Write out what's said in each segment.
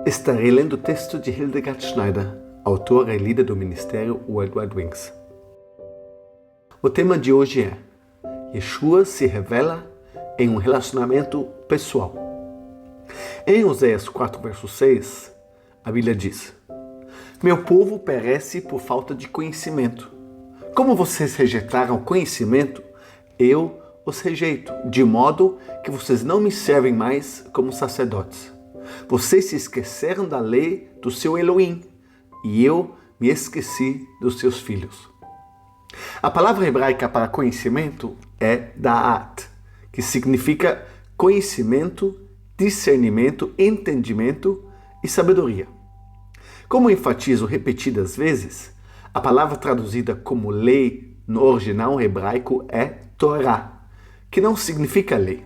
Estarei lendo o texto de Hildegard Schneider, autora e líder do Ministério World Wide Wings. O tema de hoje é: Yeshua se revela em um relacionamento pessoal. Em Oséias 4, verso 6, a Bíblia diz: Meu povo perece por falta de conhecimento. Como vocês rejeitaram o conhecimento, eu os rejeito, de modo que vocês não me servem mais como sacerdotes. Vocês se esqueceram da lei do seu Elohim, e eu me esqueci dos seus filhos. A palavra hebraica para conhecimento é da'at, que significa conhecimento, discernimento, entendimento e sabedoria. Como enfatizo repetidas vezes, a palavra traduzida como lei no original hebraico é Torá, que não significa lei.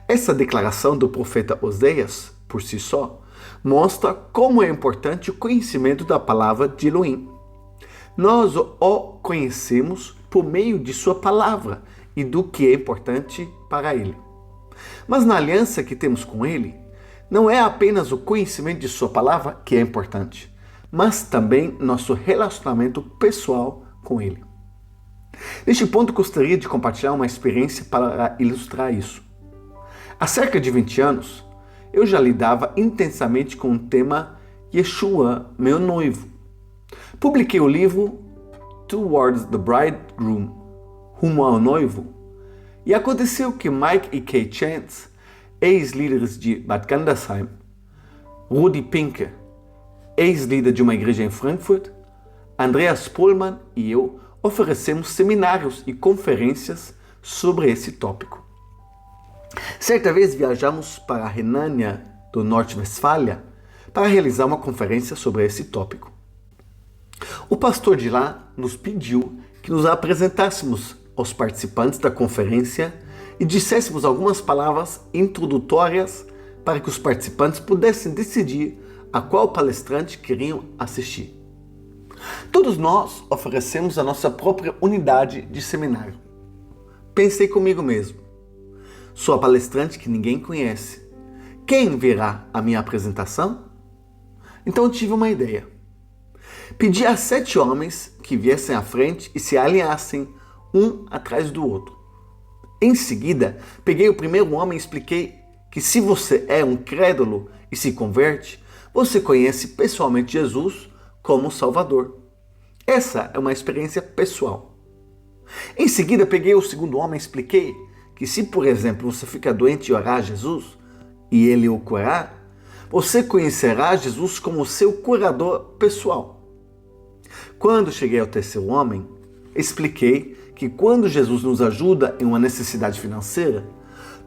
Essa declaração do profeta Oséias, por si só, mostra como é importante o conhecimento da palavra de Elohim. Nós o conhecemos por meio de sua palavra e do que é importante para ele. Mas na aliança que temos com ele, não é apenas o conhecimento de sua palavra que é importante, mas também nosso relacionamento pessoal com ele. Neste ponto, gostaria de compartilhar uma experiência para ilustrar isso. Há cerca de 20 anos, eu já lidava intensamente com o tema Yeshua, meu noivo. Publiquei o livro Towards the Bridegroom, Rumo ao Noivo, e aconteceu que Mike e Kay Chance, ex-líderes de Bad Gandersheim, Rudi Pinker, ex-líder de uma igreja em Frankfurt, Andreas Pohlmann e eu oferecemos seminários e conferências sobre esse tópico. Certa vez viajamos para a Renânia do Norte-Westfália para realizar uma conferência sobre esse tópico. O pastor de lá nos pediu que nos apresentássemos aos participantes da conferência e disséssemos algumas palavras introdutórias para que os participantes pudessem decidir a qual palestrante queriam assistir. Todos nós oferecemos a nossa própria unidade de seminário. Pensei comigo mesmo: sou a palestrante que ninguém conhece. Quem verá a minha apresentação? Então tive uma ideia. Pedi a 7 homens que viessem à frente e se alinhassem um atrás do outro. Em seguida, peguei o primeiro homem e expliquei que se você é um crédulo e se converte, você conhece pessoalmente Jesus como Salvador. Essa é uma experiência pessoal. Em seguida, peguei o segundo homem e expliquei que se, por exemplo, você fica doente e orar a Jesus e ele o curar, você conhecerá Jesus como seu curador pessoal. Quando cheguei ao terceiro homem, expliquei que quando Jesus nos ajuda em uma necessidade financeira,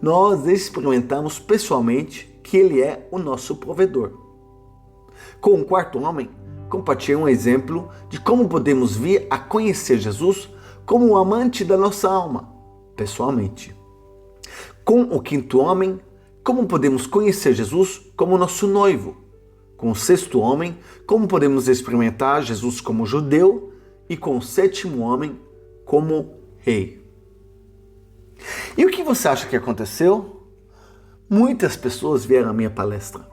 nós experimentamos pessoalmente que ele é o nosso provedor. Com o quarto homem, compartilhei um exemplo de como podemos vir a conhecer Jesus como o amante da nossa alma, pessoalmente. Com o quinto homem, como podemos conhecer Jesus como nosso noivo. Com o sexto homem, como podemos experimentar Jesus como judeu. E com o sétimo homem, como rei. E o que você acha que aconteceu? Muitas pessoas vieram à minha palestra.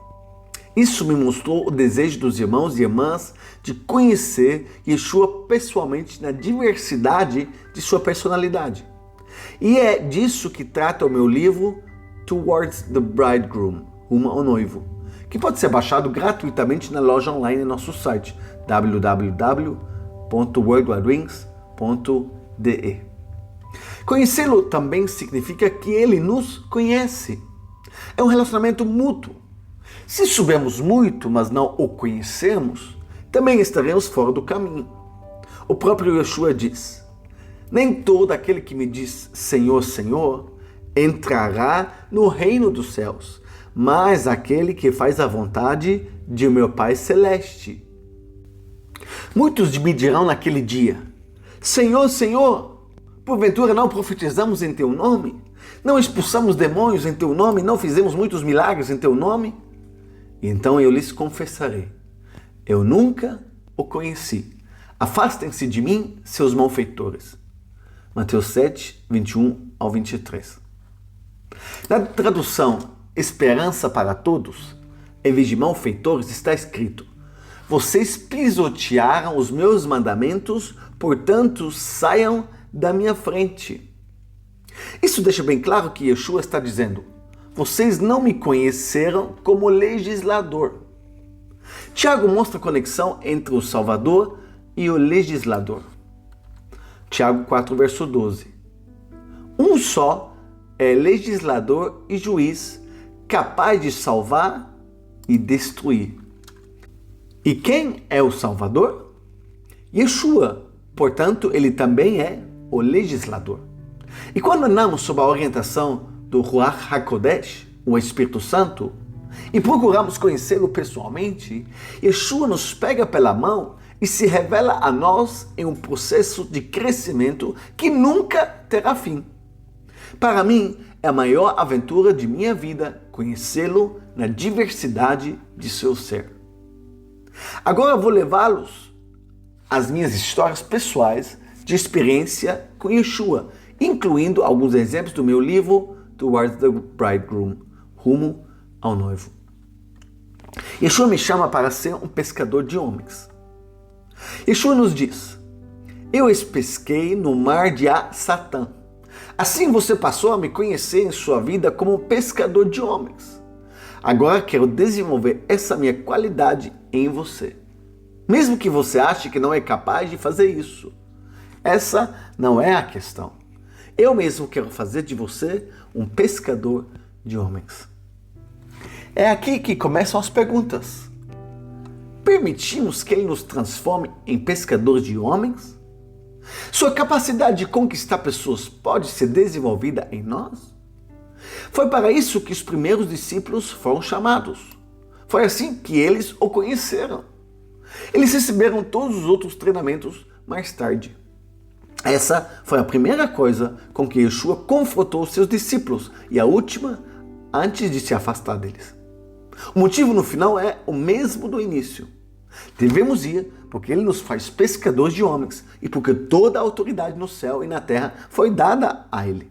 Isso me mostrou o desejo dos irmãos e irmãs de conhecer Yeshua pessoalmente na diversidade de sua personalidade. E é disso que trata o meu livro Towards the Bridegroom, Rumo ao Noivo, que pode ser baixado gratuitamente na loja online em nosso site www.worldwidewings.de. Conhecê-lo também significa que ele nos conhece. É um relacionamento mútuo. Se soubermos muito, mas não o conhecermos, também estaremos fora do caminho. O próprio Yeshua diz: nem todo aquele que me diz Senhor, Senhor, entrará no reino dos céus, mas aquele que faz a vontade de meu Pai Celeste. Muitos me dirão naquele dia: Senhor, Senhor, porventura não profetizamos em teu nome? Não expulsamos demônios em teu nome? Não fizemos muitos milagres em teu nome? E então eu lhes confessarei: eu nunca o conheci. Afastem-se de mim, seus malfeitores. Mateus 7, 21 ao 23. Na tradução Esperança para Todos, em vez de malfeitores, está escrito: vocês pisotearam os meus mandamentos, portanto saiam da minha frente. Isso deixa bem claro que Yeshua está dizendo: vocês não me conheceram como legislador. Tiago mostra a conexão entre o Salvador e o legislador. Tiago 4, verso 12. Um só é legislador e juiz, capaz de salvar e destruir. E quem é o Salvador? Yeshua. Portanto, ele também é o legislador. E quando andamos sob a orientação do Ruach HaKodesh, o Espírito Santo, e procuramos conhecê-lo pessoalmente, Yeshua nos pega pela mão e se revela a nós em um processo de crescimento que nunca terá fim. Para mim, é a maior aventura de minha vida conhecê-lo na diversidade de seu ser. Agora vou levá-los às minhas histórias pessoais de experiência com Yeshua, incluindo alguns exemplos do meu livro Towards the Bridegroom, Rumo ao Noivo. Yeshua me chama para ser um pescador de homens. Yeshua nos diz: eu os pesquei no mar de Satã. Assim você passou a me conhecer em sua vida como um pescador de homens. Agora quero desenvolver essa minha qualidade em você. Mesmo que você ache que não é capaz de fazer isso. Essa não é a questão. Eu mesmo quero fazer de você um pescador de homens. É aqui que começam as perguntas. Permitimos que Ele nos transforme em pescadores de homens? Sua capacidade de conquistar pessoas pode ser desenvolvida em nós? Foi para isso que os primeiros discípulos foram chamados. Foi assim que eles o conheceram. Eles receberam todos os outros treinamentos mais tarde. Essa foi a primeira coisa com que Yeshua confrontou seus discípulos e a última antes de se afastar deles. O motivo no final é o mesmo do início. Devemos ir porque Ele nos faz pescadores de homens e porque toda a autoridade no céu e na terra foi dada a Ele.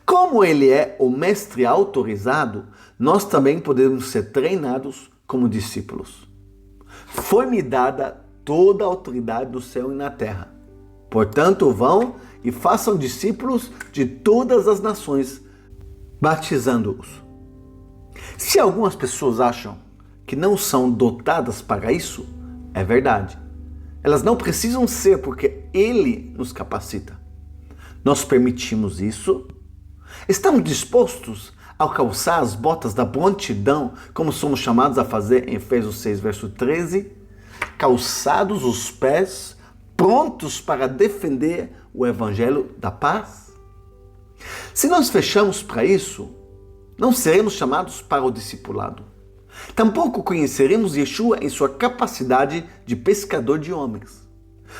Como Ele é o mestre autorizado, nós também podemos ser treinados como discípulos. Foi-me dada toda a autoridade do céu e na terra. Portanto, vão e façam discípulos de todas as nações, batizando-os. Se algumas pessoas acham que não são dotadas para isso, é verdade. Elas não precisam ser porque Ele nos capacita. Nós permitimos isso? Estamos dispostos a calçar as botas da prontidão, como somos chamados a fazer em Efésios 6, verso 13? Calçados os pés, prontos para defender o Evangelho da paz? Se nós fechamos para isso, não seremos chamados para o discipulado. Tampouco conheceremos Yeshua em sua capacidade de pescador de homens.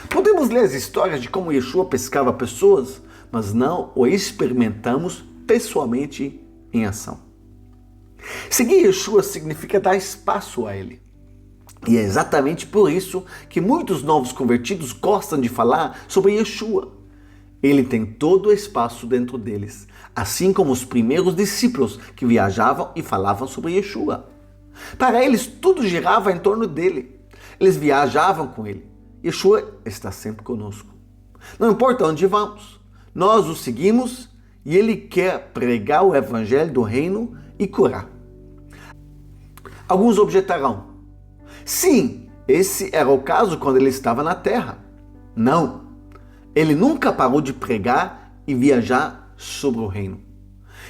Podemos ler as histórias de como Yeshua pescava pessoas, mas não o experimentamos pessoalmente em ação. Seguir Yeshua significa dar espaço a Ele. E é exatamente por isso que muitos novos convertidos gostam de falar sobre Yeshua. Ele tem todo o espaço dentro deles, assim como os primeiros discípulos que viajavam e falavam sobre Yeshua. Para eles, tudo girava em torno dele. Eles viajavam com ele. Yeshua está sempre conosco. Não importa onde vamos, nós o seguimos e ele quer pregar o evangelho do reino e curar. Alguns objetarão: sim, esse era o caso quando ele estava na terra. Não, ele nunca parou de pregar e viajar sobre o reino.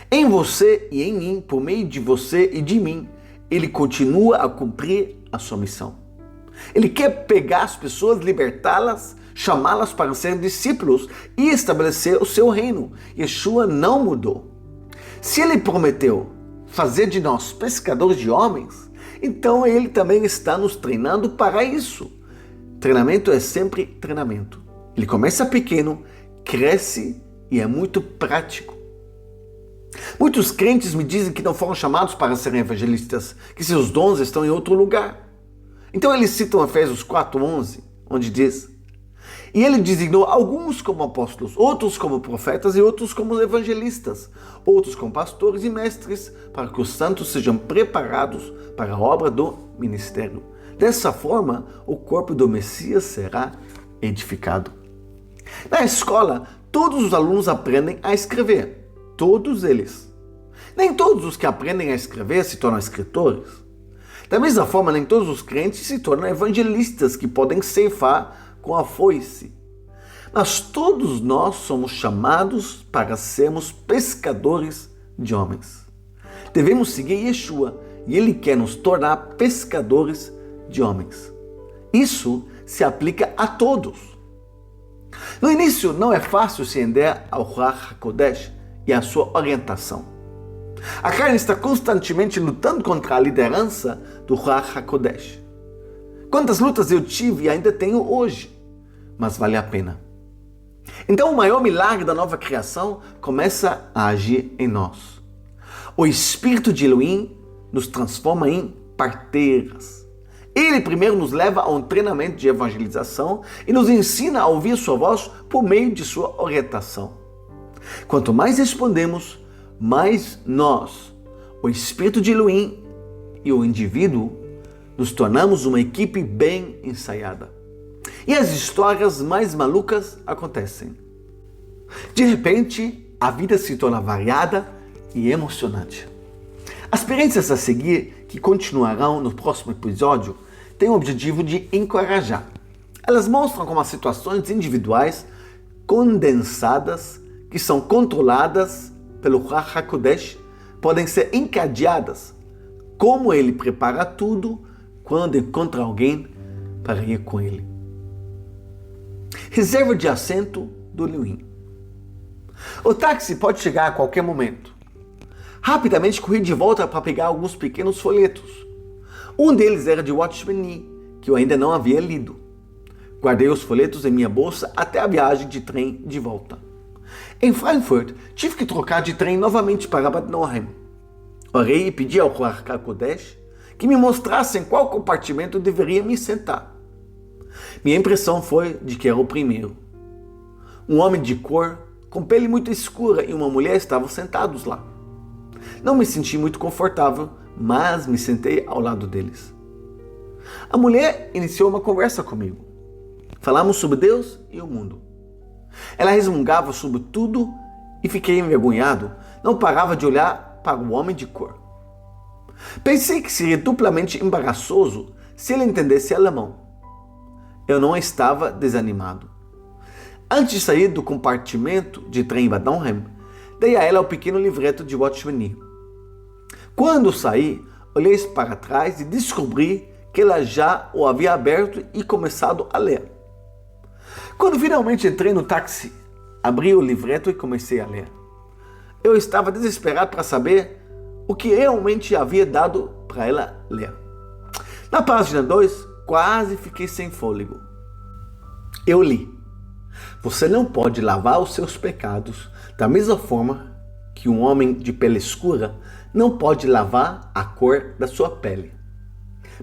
Em você e em mim, por meio de você e de mim, ele continua a cumprir a sua missão. Ele quer pegar as pessoas, libertá-las, chamá-las para serem discípulos e estabelecer o seu reino. Yeshua não mudou. Se ele prometeu fazer de nós pescadores de homens, então ele também está nos treinando para isso. Treinamento é sempre treinamento. Ele começa pequeno, cresce e é muito prático. Muitos crentes me dizem que não foram chamados para serem evangelistas, que seus dons estão em outro lugar. Então eles citam Efésios 4:11, onde diz: E ele designou alguns como apóstolos, outros como profetas e outros como evangelistas, outros como pastores e mestres, para que os santos sejam preparados para a obra do ministério. Dessa forma, o corpo do Messias será edificado. Na escola, todos os alunos aprendem a escrever. Todos eles. Nem todos os que aprendem a escrever se tornam escritores. Da mesma forma, nem todos os crentes se tornam evangelistas que podem ceifar com a foice. Mas todos nós somos chamados para sermos pescadores de homens. Devemos seguir Yeshua e Ele quer nos tornar pescadores de homens. Isso se aplica a todos. No início, não é fácil se render ao Ruach HaKodesh e à sua orientação. A carne está constantemente lutando contra a liderança do Ruach HaKodesh. Quantas lutas eu tive e ainda tenho hoje, mas vale a pena. Então o maior milagre da nova criação começa a agir em nós. O Espírito de Elohim nos transforma em parteiras. Ele primeiro nos leva a um treinamento de evangelização e nos ensina a ouvir sua voz por meio de sua orientação. Quanto mais respondemos, mais nós, o Espírito de Elohim e o indivíduo, nos tornamos uma equipe bem ensaiada. E as histórias mais malucas acontecem. De repente, a vida se torna variada e emocionante. As experiências a seguir, que continuarão no próximo episódio, têm o objetivo de encorajar. Elas mostram como as situações individuais condensadas, que são controladas pelo Ruach HaKodesh, podem ser encadeadas, como ele prepara tudo quando encontra alguém para ir com ele. Reserva de assento do Elohim. O táxi pode chegar a qualquer momento. Rapidamente corri de volta para pegar alguns pequenos folhetos. Um deles era de Watchman Nee, que eu ainda não havia lido. Guardei os folhetos em minha bolsa até a viagem de trem de volta. Em Frankfurt, tive que trocar de trem novamente para Bad Nauheim. Orei e pedi ao Ruach HaKodesh que me mostrasse em qual compartimento deveria me sentar. Minha impressão foi de que era o primeiro. Um homem de cor, com pele muito escura, e uma mulher estavam sentados lá. Não me senti muito confortável, mas me sentei ao lado deles. A mulher iniciou uma conversa comigo. Falamos sobre Deus e o mundo. Ela resmungava sobre tudo e fiquei envergonhado. Não parava de olhar para o homem de cor. Pensei que seria duplamente embaraçoso se ele entendesse alemão. Eu não estava desanimado. Antes de sair do compartimento de trem em Bad Nauheim, dei a ela o pequeno livreto de Watchman Nee. Quando saí, olhei para trás e descobri que ela já o havia aberto e começado a ler. Quando finalmente entrei no táxi, abri o livreto e comecei a ler. Eu estava desesperado para saber o que realmente havia dado para ela ler. Na página 2, quase fiquei sem fôlego. Eu li: você não pode lavar os seus pecados da mesma forma que um homem de pele escura não pode lavar a cor da sua pele.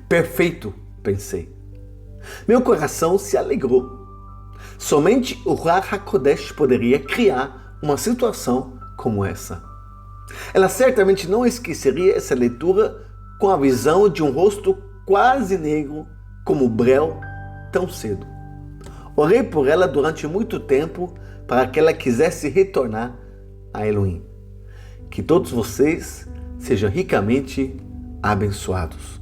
Perfeito, pensei. Meu coração se alegrou. Somente o Ruach HaKodesh poderia criar uma situação como essa. Ela certamente não esqueceria essa leitura com a visão de um rosto quase negro como o breu tão cedo. Orei por ela durante muito tempo para que ela quisesse retornar a Elohim. Que todos vocês sejam ricamente abençoados.